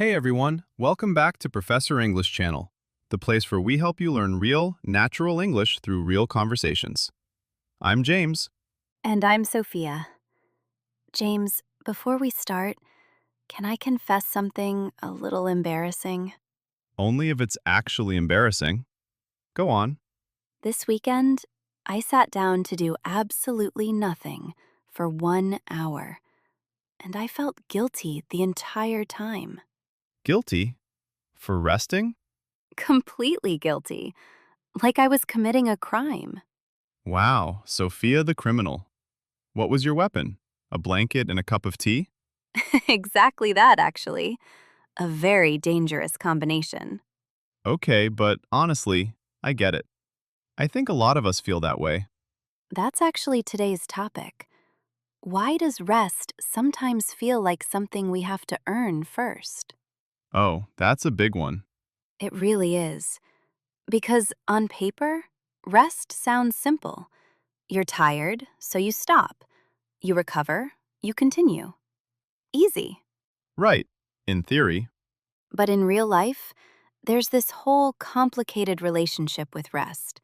Hey everyone, welcome back to Professor English Channel, the place where we help you learn real, natural English through real conversations. I'm James. And I'm Sophia. James, before we start, can I confess something a little embarrassing? Only if it's actually embarrassing. Go on. This weekend, I sat down to do absolutely nothing for 1 hour, and I felt guilty the entire time. Guilty? For resting? Completely guilty, like I was committing a crime. Wow, Sophia the criminal. What was your weapon? A blanket and a cup of tea? Exactly that, actually. A very dangerous combination. Okay, but honestly, I get it. I think a lot of us feel that way. That's actually today's topic. Why does rest sometimes feel like something we have to earn first? Oh, that's a big one. It really is. Because on paper, rest sounds simple. You're tired, so you stop. You recover, you continue. Easy. Right, in theory. But in real life, there's this whole complicated relationship with rest: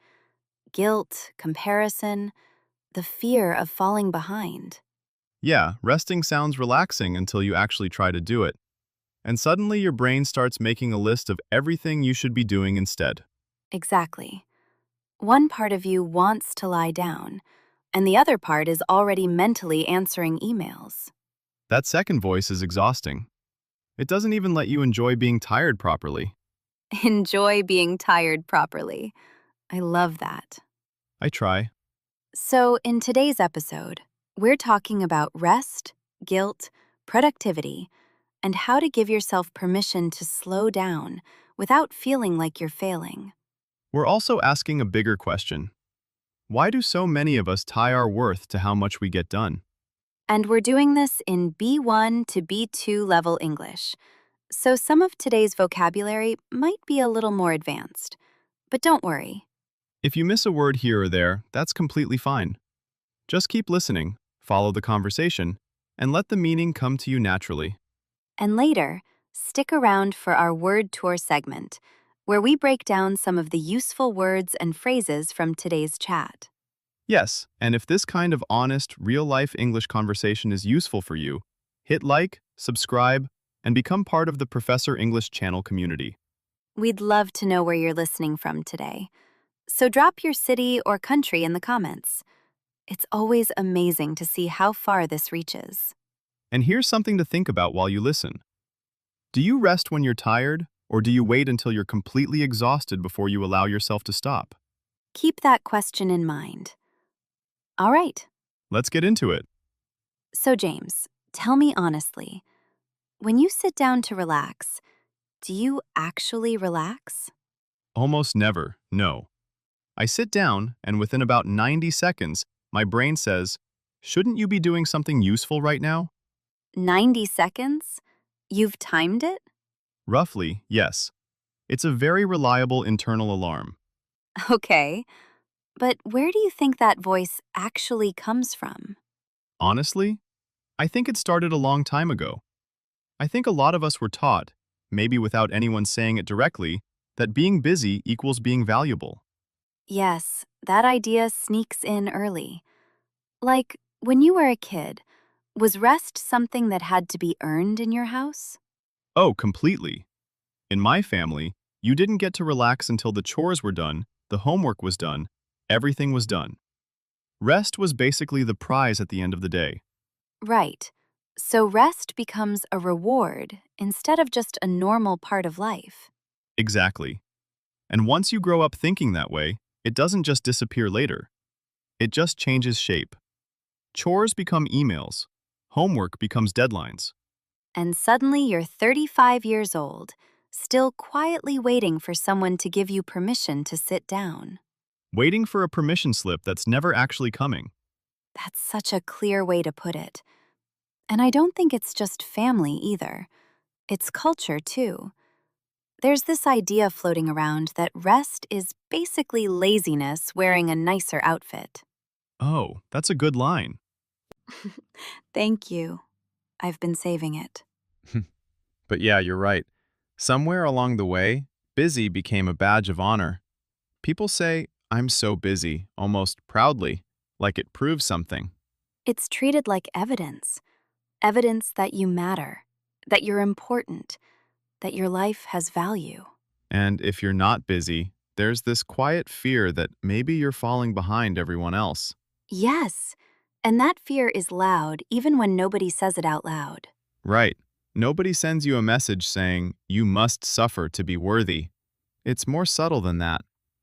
guilt, comparison, the fear of falling behind. Yeah, resting sounds relaxing until you actually try to do it. And suddenly your brain starts making a list of everything you should be doing instead. Exactly. One part of you wants to lie down, and the other part is already mentally answering emails. That second voice is exhausting. It doesn't even let you enjoy being tired properly. Enjoy being tired properly. I love that. I try. So, in today's episode, we're talking about rest, guilt, productivity, and how to give yourself permission to slow down without feeling like you're failing. We're also asking a bigger question. Why do so many of us tie our worth to how much we get done? And we're doing this in B1 to B2 level English. So, some of today's vocabulary might be a little more advanced. But don't worry. If you miss a word here or there, that's completely fine. Just keep listening, follow the conversation, and let the meaning come to you naturally. And later, stick around for our word tour segment, where we break down some of the useful words and phrases from today's chat. Yes, and if this kind of honest, real-life English conversation is useful for you, hit like, subscribe, and become part of the Professor English channel community. We'd love to know where you're listening from today. So drop your city or country in the comments. It's always amazing to see how far this reaches. And here's something to think about while you listen. Do you rest when you're tired, or do you wait until you're completely exhausted before you allow yourself to stop? Keep that question in mind. All right. Let's get into it. So, James, tell me honestly, when you sit down to relax, do you actually relax? Almost never, no. I sit down, and within about 90 seconds, my brain says, shouldn't you be doing something useful right now? 90 seconds? You've timed it? Roughly, yes. It's a very reliable internal alarm. Okay. But where do you think that voice actually comes from? Honestly, I think it started a long time ago. I think a lot of us were taught, maybe without anyone saying it directly, that being busy equals being valuable. Yes, that idea sneaks in early. Like, when you were a kid, was rest something that had to be earned in your house? Oh, completely. In my family, you didn't get to relax until the chores were done, the homework was done, everything was done. Rest was basically the prize at the end of the day. Right. So rest becomes a reward instead of just a normal part of life. Exactly. And once you grow up thinking that way, it doesn't just disappear later. It just changes shape. Chores become emails. Homework becomes deadlines. And suddenly you're 35 years old, still quietly waiting for someone to give you permission to sit down. Waiting for a permission slip that's never actually coming. That's such a clear way to put it. And I don't think it's just family either. It's culture, too. There's this idea floating around that rest is basically laziness wearing a nicer outfit. Oh, that's a good line. Thank you. I've been saving it. But yeah, you're right. Somewhere along the way, busy became a badge of honor. People say, I'm so busy, almost proudly, like it proves something. It's treated like evidence, evidence that you matter, that you're important, that your life has value. And if you're not busy, there's this quiet fear that maybe you're falling behind everyone else. Yes, and that fear is loud even when nobody says it out loud. Right. Nobody sends you a message saying, you must suffer to be worthy. It's more subtle than that.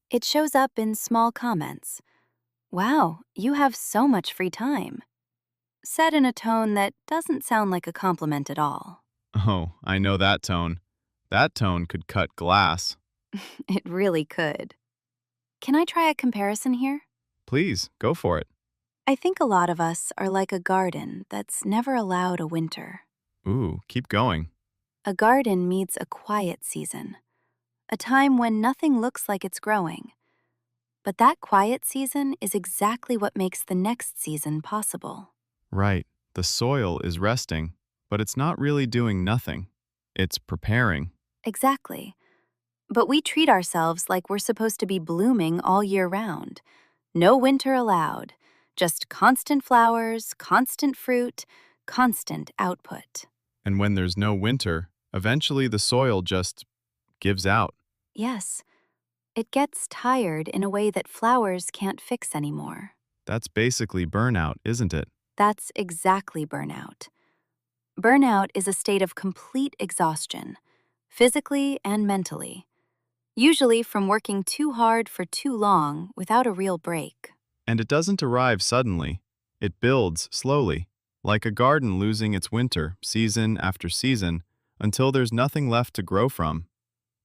It shows up in small comments. Wow, you have so much free time. Said in a tone that doesn't sound like a compliment at all. Oh, I know that tone. That tone could cut glass. It really could. Can I try a comparison here? Please, go for it. I think a lot of us are like a garden that's never allowed a winter. Ooh, keep going. A garden needs a quiet season, a time when nothing looks like it's growing. But that quiet season is exactly what makes the next season possible. Right. The soil is resting, but it's not really doing nothing. It's preparing. Exactly. But we treat ourselves like we're supposed to be blooming all year round. No winter allowed. Just constant flowers, constant fruit, constant output. And when there's no winter, eventually the soil just gives out. Yes, it gets tired in a way that flowers can't fix anymore. That's basically burnout, isn't it? That's exactly burnout. Burnout is a state of complete exhaustion, physically and mentally, usually from working too hard for too long without a real break. And it doesn't arrive suddenly. It builds slowly, like a garden losing its winter, season after season, until there's nothing left to grow from.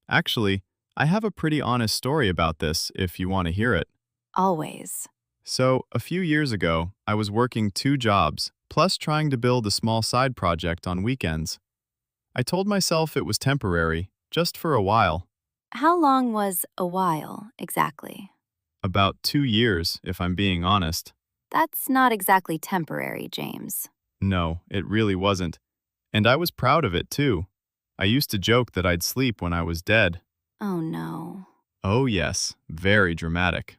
Actually, I have a pretty honest story about this if you want to hear it. Always. So, a few years ago, I was working 2 jobs, plus trying to build a small side project on weekends. I told myself it was temporary, just for a while. How long was a while exactly? About 2 years, if I'm being honest. That's not exactly temporary, James. No, it really wasn't. And I was proud of it, too. I used to joke that I'd sleep when I was dead. Oh no. Oh, yes, very dramatic.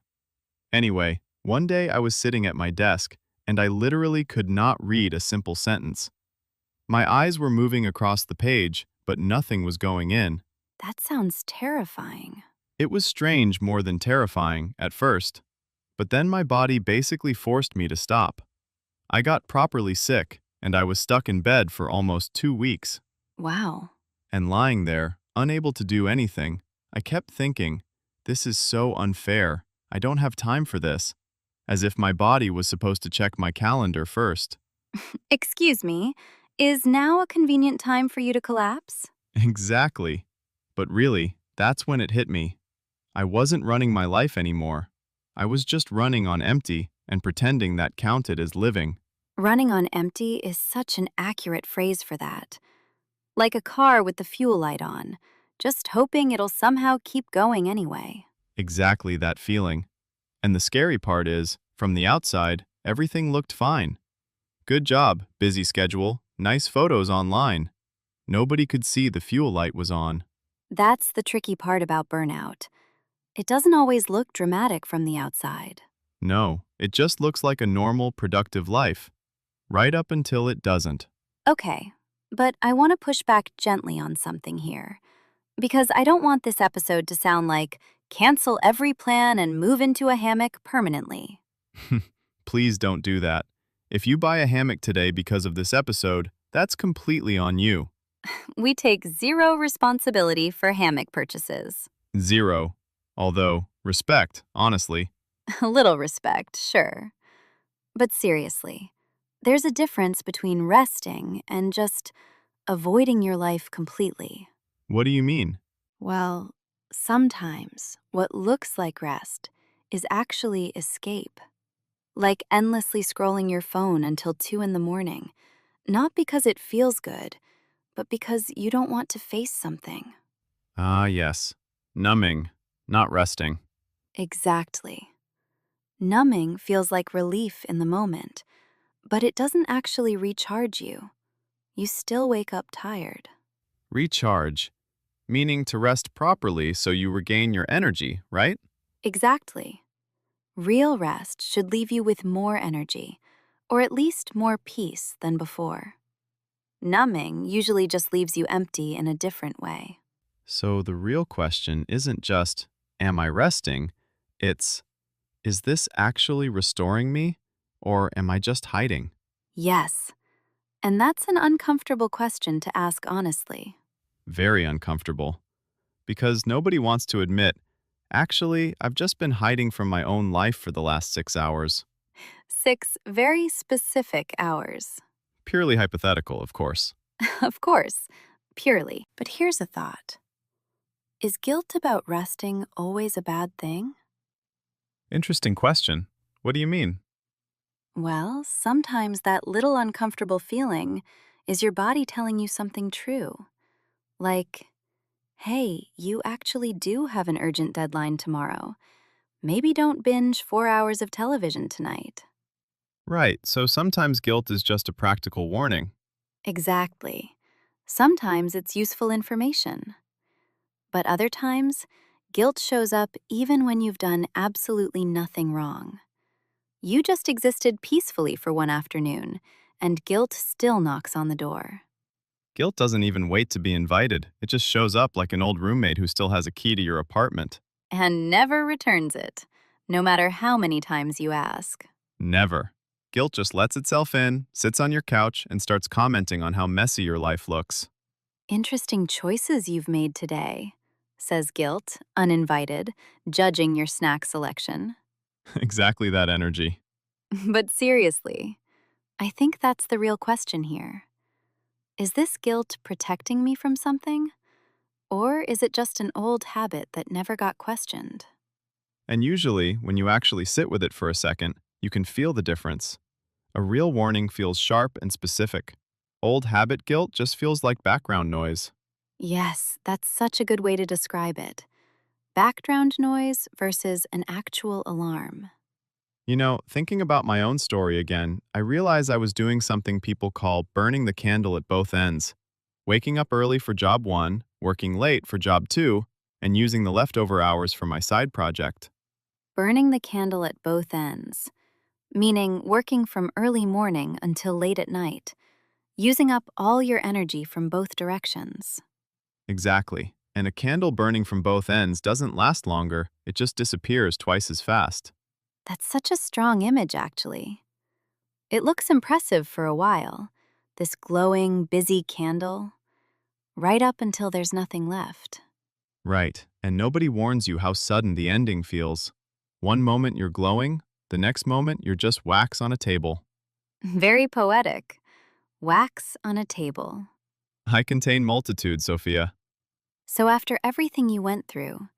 Anyway, one day I was sitting at my desk, and I literally could not read a simple sentence. My eyes were moving across the page, but nothing was going in. That sounds terrifying. It was strange more than terrifying at first, but then my body basically forced me to stop. I got properly sick, and I was stuck in bed for almost 2 weeks. Wow. And lying there, unable to do anything, I kept thinking, this is so unfair. I don't have time for this. As if my body was supposed to check my calendar first. Excuse me, is now a convenient time for you to collapse? Exactly. But really, that's when it hit me. I wasn't running my life anymore. I was just running on empty and pretending that counted as living. Running on empty is such an accurate phrase for that. Like a car with the fuel light on, just hoping it'll somehow keep going anyway. Exactly that feeling. And the scary part is, from the outside, everything looked fine. Good job, busy schedule, nice photos online. Nobody could see the fuel light was on. That's the tricky part about burnout. It doesn't always look dramatic from the outside. No, it just looks like a normal, productive life. Right up until it doesn't. Okay, but I want to push back gently on something here. Because I don't want this episode to sound like cancel every plan and move into a hammock permanently. Please don't do that. If you buy a hammock today because of this episode, that's completely on you. We take zero responsibility for hammock purchases. Zero. Although, respect, honestly. A little respect, sure. But seriously, there's a difference between resting and just avoiding your life completely. What do you mean? Well, sometimes what looks like rest is actually escape. Like endlessly scrolling your phone until 2 in the morning, not because it feels good, but because you don't want to face something. Ah, yes. Numbing, not resting. Exactly. Numbing feels like relief in the moment, but it doesn't actually recharge you. You still wake up tired. Recharge, meaning to rest properly so you regain your energy, right? Exactly. Real rest should leave you with more energy, or at least more peace than before. Numbing usually just leaves you empty in a different way. So the real question isn't just, am I resting? It's, is this actually restoring me? Or am I just hiding? Yes, and that's an uncomfortable question to ask honestly. Very uncomfortable. Because nobody wants to admit, actually, I've just been hiding from my own life for the last 6 hours. 6 very specific hours. Purely hypothetical, of course. Of course, purely. But here's a thought. Is guilt about resting always a bad thing? Interesting question. What do you mean? Well, sometimes that little uncomfortable feeling is your body telling you something true. Like, hey, you actually do have an urgent deadline tomorrow. Maybe don't binge 4 hours of television tonight. Right, so sometimes guilt is just a practical warning. Exactly. Sometimes it's useful information. But other times, guilt shows up even when you've done absolutely nothing wrong. You just existed peacefully for one afternoon, and guilt still knocks on the door. Guilt doesn't even wait to be invited. It just shows up like an old roommate who still has a key to your apartment. And never returns it, no matter how many times you ask. Never. Guilt just lets itself in, sits on your couch, and starts commenting on how messy your life looks. Interesting choices you've made today, says guilt, uninvited, judging your snack selection. Exactly that energy. But seriously, I think that's the real question here. Is this guilt protecting me from something? Or is it just an old habit that never got questioned? And usually, when you actually sit with it for a second, you can feel the difference. A real warning feels sharp and specific. Old habit guilt just feels like background noise. Yes, that's such a good way to describe it. Background noise versus an actual alarm. You know, thinking about my own story again, I realized I was doing something people call burning the candle at both ends. Waking up early for job one, working late for job two, and using the leftover hours for my side project. Burning the candle at both ends, meaning working from early morning until late at night, using up all your energy from both directions. Exactly. And a candle burning from both ends doesn't last longer, it just disappears twice as fast. That's such a strong image, actually. It looks impressive for a while, this glowing, busy candle, right up until there's nothing left. Right, and nobody warns you how sudden the ending feels. One moment you're glowing, the next moment you're just wax on a table. Very poetic. Wax on a table. I contain multitudes, Sophia. So, after everything you went through,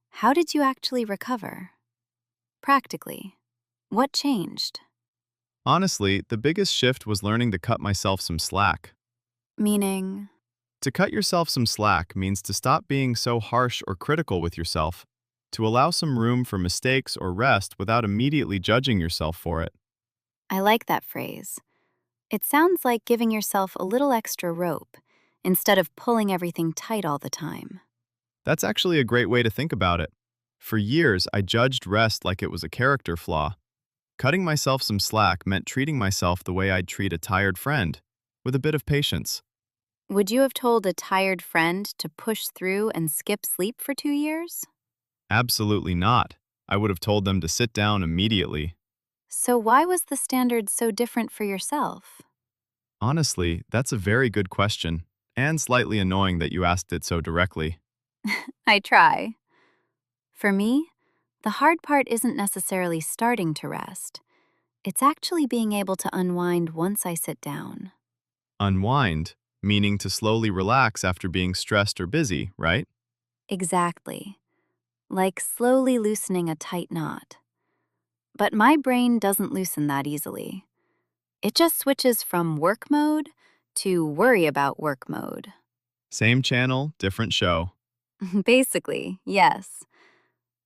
how did you actually recover? Practically, what changed? Honestly, the biggest shift was learning to cut myself some slack. Meaning, To cut yourself some slack means to stop being so harsh or critical with yourself, to allow some room for mistakes or rest without immediately judging yourself for it. I like that phrase. It sounds like giving yourself a little extra rope instead of pulling everything tight all the time. That's actually a great way to think about it. For years, I judged rest like it was a character flaw. Cutting myself some slack meant treating myself the way I'd treat a tired friend, with a bit of patience. Would you have told a tired friend to push through and skip sleep for 2 years? Absolutely not. I would have told them to sit down immediately. So, why was the standard so different for yourself? Honestly, that's a very good question, and slightly annoying that you asked it so directly. I try. For me, the hard part isn't necessarily starting to rest. It's actually being able to unwind once I sit down. Unwind, meaning to slowly relax after being stressed or busy, right? Exactly. Like slowly loosening a tight knot. But my brain doesn't loosen that easily. It just switches from work mode to worry about work mode. Same channel, different show. Basically, yes.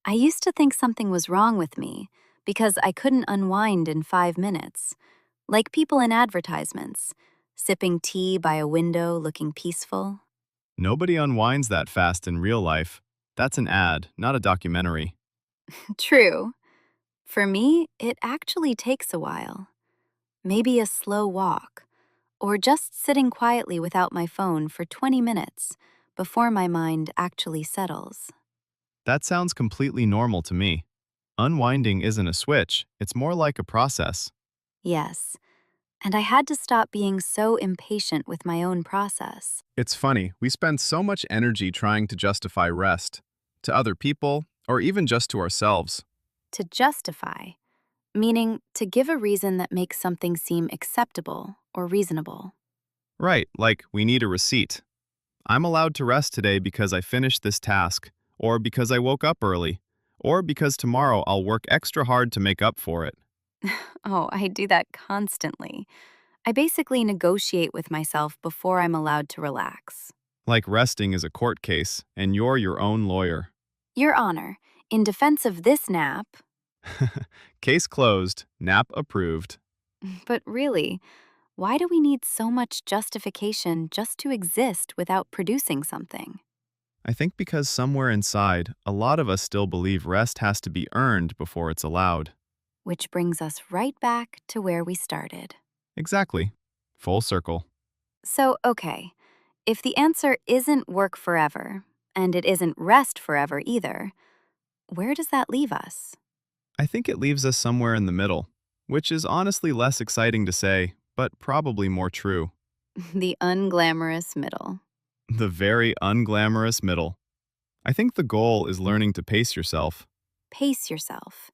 I used to think something was wrong with me because I couldn't unwind in 5 minutes, like people in advertisements, sipping tea by a window looking peaceful. Nobody unwinds that fast in real life. That's an ad, not a documentary. True. For me, it actually takes a while. Maybe a slow walk, or just sitting quietly without my phone for 20 minutes before my mind actually settles. That sounds completely normal to me. Unwinding isn't a switch, it's more like a process. Yes, and I had to stop being so impatient with my own process. It's funny, we spend so much energy trying to justify rest to other people or even just to ourselves. To justify, meaning to give a reason that makes something seem acceptable or reasonable. Right, like we need a receipt. I'm allowed to rest today because I finished this task, or because I woke up early, or because tomorrow I'll work extra hard to make up for it. Oh, I do that constantly. I basically negotiate with myself before I'm allowed to relax. Like resting is a court case, and you're your own lawyer. Your Honor, in defense of this nap, Case closed, nap approved. but really, why do we need so much justification just to exist without producing something? I think because somewhere inside, a lot of us still believe rest has to be earned before it's allowed. Which brings us right back to where we started. Exactly. Full circle. So, okay, if the answer isn't work forever, and it isn't rest forever either, where does that leave us? I think it leaves us somewhere in the middle, which is honestly less exciting to say, but probably more true. The unglamorous middle. The very unglamorous middle. I think the goal is learning to pace yourself. Pace yourself,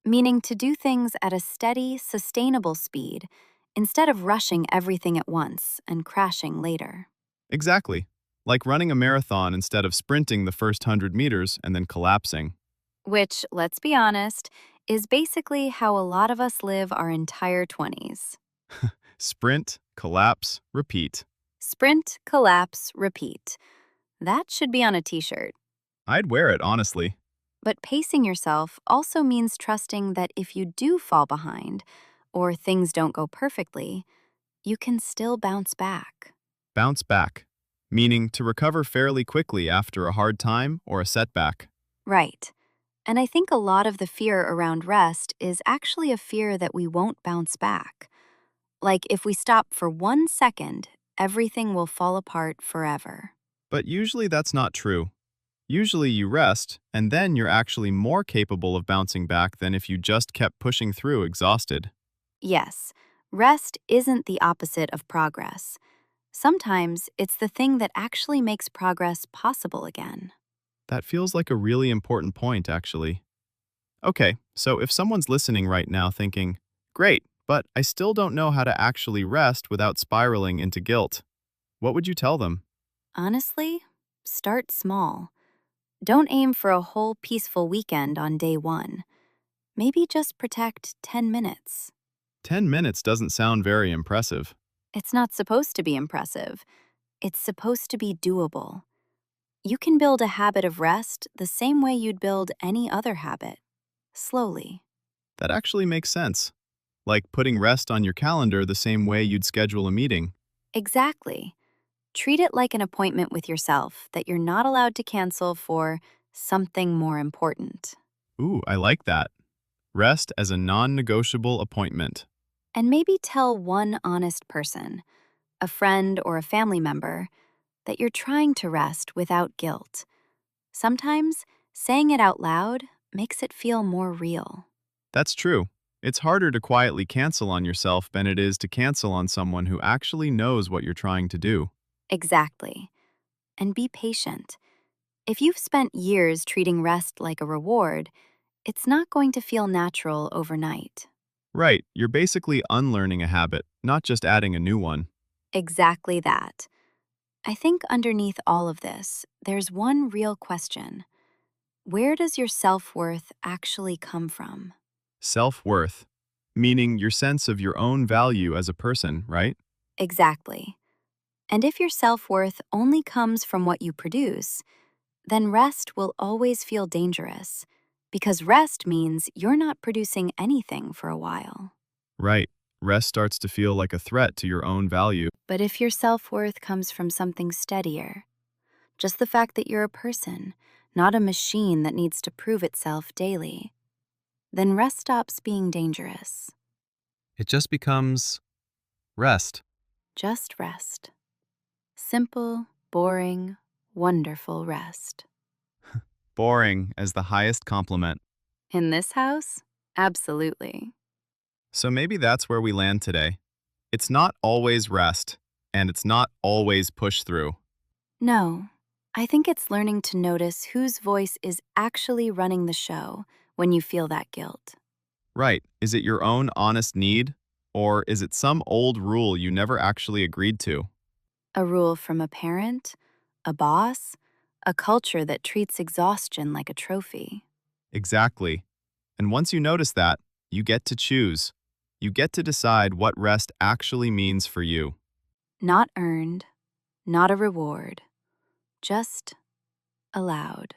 meaning to do things at a steady, sustainable speed instead of rushing everything at once and crashing later. Exactly. Like running a marathon instead of sprinting the first 100 meters and then collapsing. Which, let's be honest, is basically how a lot of us live our entire 20s. Sprint, collapse, repeat. Sprint, collapse, repeat. That should be on a t shirt. I'd wear it, honestly. But pacing yourself also means trusting that if you do fall behind or things don't go perfectly, you can still bounce back. Bounce back, meaning to recover fairly quickly after a hard time or a setback. Right. And I think a lot of the fear around rest is actually a fear that we won't bounce back. Like if we stop for 1 second, everything will fall apart forever. But usually that's not true. Usually you rest, and then you're actually more capable of bouncing back than if you just kept pushing through exhausted. Yes, rest isn't the opposite of progress. Sometimes it's the thing that actually makes progress possible again. That feels like a really important point, actually. Okay, so if someone's listening right now thinking, great, but I still don't know how to actually rest without spiraling into guilt, what would you tell them? Honestly, start small. Don't aim for a whole peaceful weekend on day one. Maybe just protect 10 minutes. 10 minutes doesn't sound very impressive. It's not supposed to be impressive. It's supposed to be doable. You can build a habit of rest the same way you'd build any other habit, slowly. That actually makes sense. Like putting rest on your calendar the same way you'd schedule a meeting. Exactly. Treat it like an appointment with yourself that you're not allowed to cancel for something more important. Ooh, I like that. Rest as a non-negotiable appointment. And maybe tell one honest person, a friend or a family member, that you're trying to rest without guilt. Sometimes saying it out loud makes it feel more real. That's true. It's harder to quietly cancel on yourself than it is to cancel on someone who actually knows what you're trying to do. Exactly. And be patient. If you've spent years treating rest like a reward, it's not going to feel natural overnight. Right, you're basically unlearning a habit, not just adding a new one. Exactly that. I think underneath all of this, there's one real question. Where does your self-worth actually come from? Self-worth, meaning your sense of your own value as a person, right? Exactly. And if your self-worth only comes from what you produce, then rest will always feel dangerous, because rest means you're not producing anything for a while. Right. Rest starts to feel like a threat to your own value. But if your self-worth comes from something steadier, just the fact that you're a person, not a machine that needs to prove itself daily, then rest stops being dangerous. It just becomes rest. Just rest. Simple, boring, wonderful rest. Boring as the highest compliment. In this house? Absolutely. So maybe that's where we land today. It's not always rest, and it's not always push through. No, I think it's learning to notice whose voice is actually running the show when you feel that guilt. Right. Is it your own honest need? Or is it some old rule you never actually agreed to? A rule from a parent, a boss, a culture that treats exhaustion like a trophy. Exactly. And once you notice that, you get to choose. You get to decide what rest actually means for you. Not earned, not a reward, just allowed.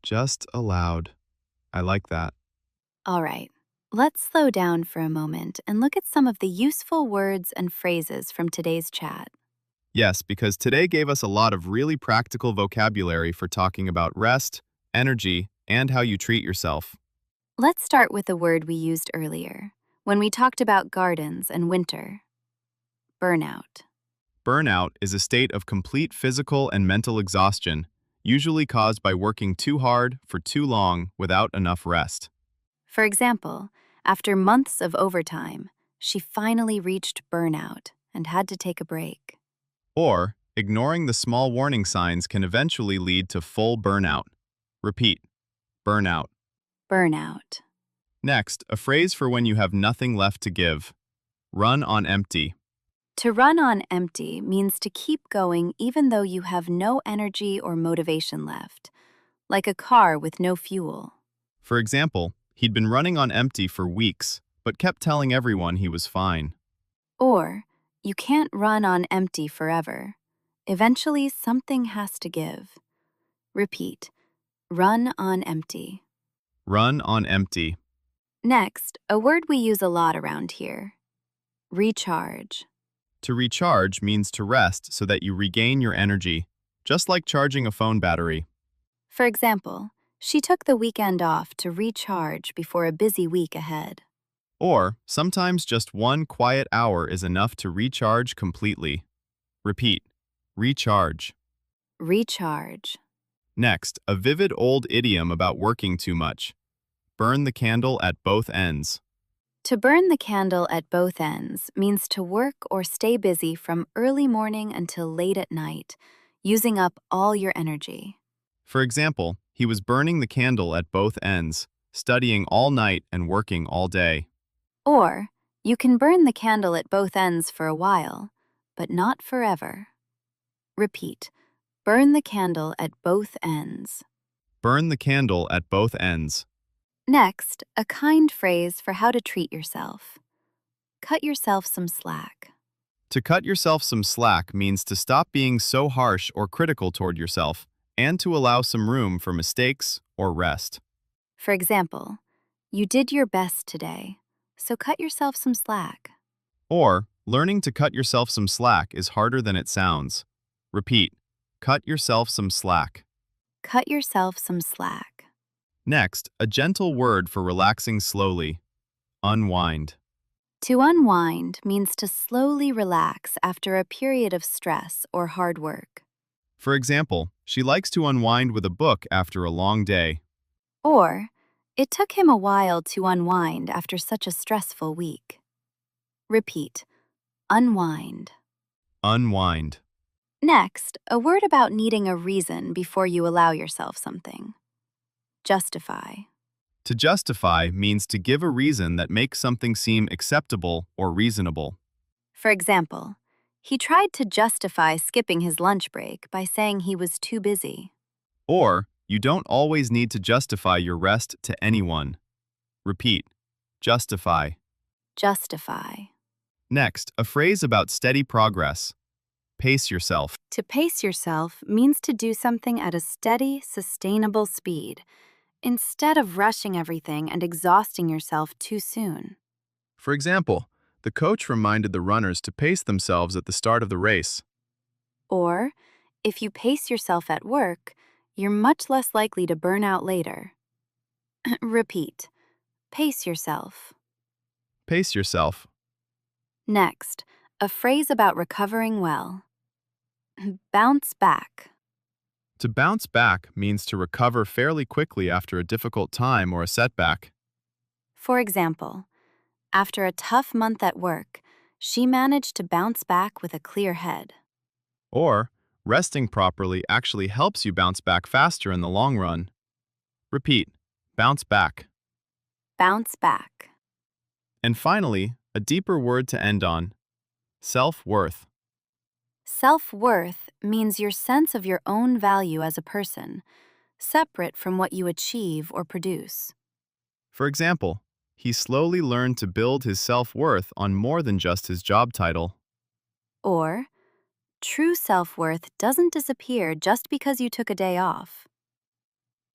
Just allowed. I like that. All right, let's slow down for a moment and look at some of the useful words and phrases from today's chat. Yes, because today gave us a lot of really practical vocabulary for talking about rest, energy, and how you treat yourself. Let's start with a word we used earlier when we talked about gardens and winter: burnout. Burnout is a state of complete physical and mental exhaustion, usually caused by working too hard for too long without enough rest. For example, after months of overtime, she finally reached burnout and had to take a break. Or, ignoring the small warning signs can eventually lead to full burnout. Repeat, burnout. Burnout. Next, a phrase for when you have nothing left to give. Run on empty. To run on empty means to keep going even though you have no energy or motivation left, like a car with no fuel. For example, he'd been running on empty for weeks, but kept telling everyone he was fine. Or, you can't run on empty forever. Eventually, something has to give. Repeat, run on empty. Run on empty. Next, a word we use a lot around here: recharge. To recharge means to rest so that you regain your energy, just like charging a phone battery. For example, she took the weekend off to recharge before a busy week ahead. Or, sometimes just one quiet hour is enough to recharge completely. Repeat, recharge. Recharge. Next, a vivid old idiom about working too much. Burn the candle at both ends. To burn the candle at both ends means to work or stay busy from early morning until late at night, using up all your energy. For example, he was burning the candle at both ends, studying all night and working all day. Or, you can burn the candle at both ends for a while, but not forever. Repeat, burn the candle at both ends. Burn the candle at both ends. Next, a kind phrase for how to treat yourself: cut yourself some slack. To cut yourself some slack means to stop being so harsh or critical toward yourself, and to allow some room for mistakes or rest. For example, you did your best today, so cut yourself some slack. Or, learning to cut yourself some slack is harder than it sounds. Repeat, cut yourself some slack. Cut yourself some slack. Next, a gentle word for relaxing slowly. Unwind. To unwind means to slowly relax after a period of stress or hard work. For example, she likes to unwind with a book after a long day. Or, it took him a while to unwind after such a stressful week. Repeat, unwind. Unwind. Next, a word about needing a reason before you allow yourself something: justify. To justify means to give a reason that makes something seem acceptable or reasonable. For example, he tried to justify skipping his lunch break by saying he was too busy. Or, you don't always need to justify your rest to anyone. Repeat, justify. Justify. Next, a phrase about steady progress. Pace yourself. To pace yourself means to do something at a steady, sustainable speed, instead of rushing everything and exhausting yourself too soon. For example, the coach reminded the runners to pace themselves at the start of the race. Or, If you pace yourself at work, you're much less likely to burn out later. Repeat. Pace yourself. Pace yourself. Next, a phrase about recovering well. Bounce back. To bounce back means to recover fairly quickly after a difficult time or a setback. For example, after a tough month at work, she managed to bounce back with a clear head. Or, resting properly actually helps you bounce back faster in the long run. Repeat. Bounce back. Bounce back. And finally, a deeper word to end on. Self-worth. Self-worth means your sense of your own value as a person, separate from what you achieve or produce. For example, he slowly learned to build his self-worth on more than just his job title. Or, true self-worth doesn't disappear just because you took a day off.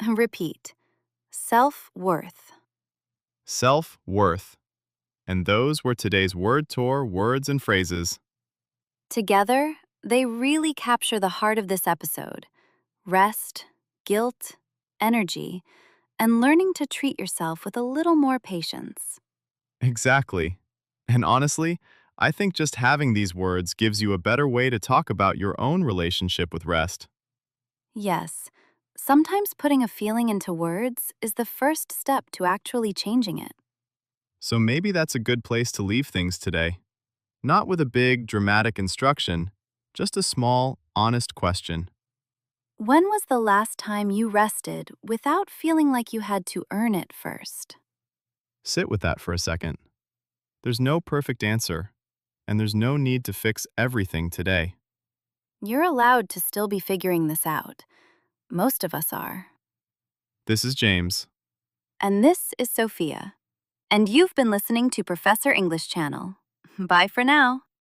Repeat. Self-worth. Self-worth. And those were today's Word Tour words and phrases. Together, they really capture the heart of this episode: rest, guilt, energy, and learning to treat yourself with a little more patience. Exactly. And honestly, I think just having these words gives you a better way to talk about your own relationship with rest. Yes, sometimes putting a feeling into words is the first step to actually changing it. So maybe that's a good place to leave things today. Not with a big, dramatic instruction, just a small, honest question. When was the last time you rested without feeling like you had to earn it first? Sit with that for a second. There's no perfect answer, and there's no need to fix everything today. You're allowed to still be figuring this out. Most of us are. This is James. And this is Sophia. And you've been listening to Professor English Channel. Bye for now.